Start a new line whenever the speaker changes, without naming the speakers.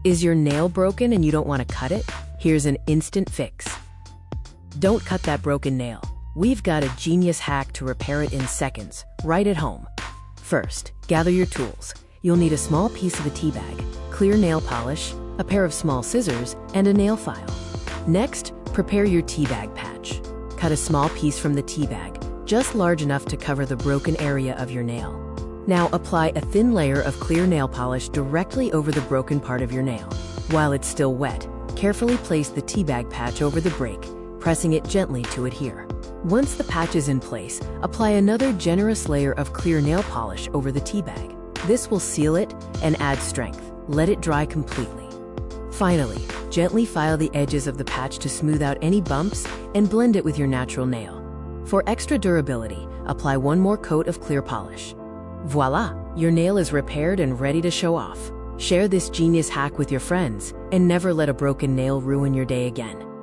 Is your nail broken and you don't want to cut it? Here's an instant fix. Don't cut that broken nail. We've got a genius hack to repair it in seconds, right at home. First, gather your tools. You'll need a small piece of a tea bag, clear nail polish, a pair of small scissors, and a nail file. Next, prepare your tea bag patch. Cut a small piece from the tea bag, just large enough to cover the broken area of your nail. Now apply a thin layer of clear nail polish directly over the broken part of your nail. While it's still wet, carefully place the tea bag patch over the break, pressing it gently to adhere. Once the patch is in place, apply another generous layer of clear nail polish over the tea bag. This will seal it and add strength. Let it dry completely. Finally, gently file the edges of the patch to smooth out any bumps and blend it with your natural nail. For extra durability, apply one more coat of clear polish. Voila! Your nail is repaired and ready to show off. Share this genius hack with your friends and never let a broken nail ruin your day again.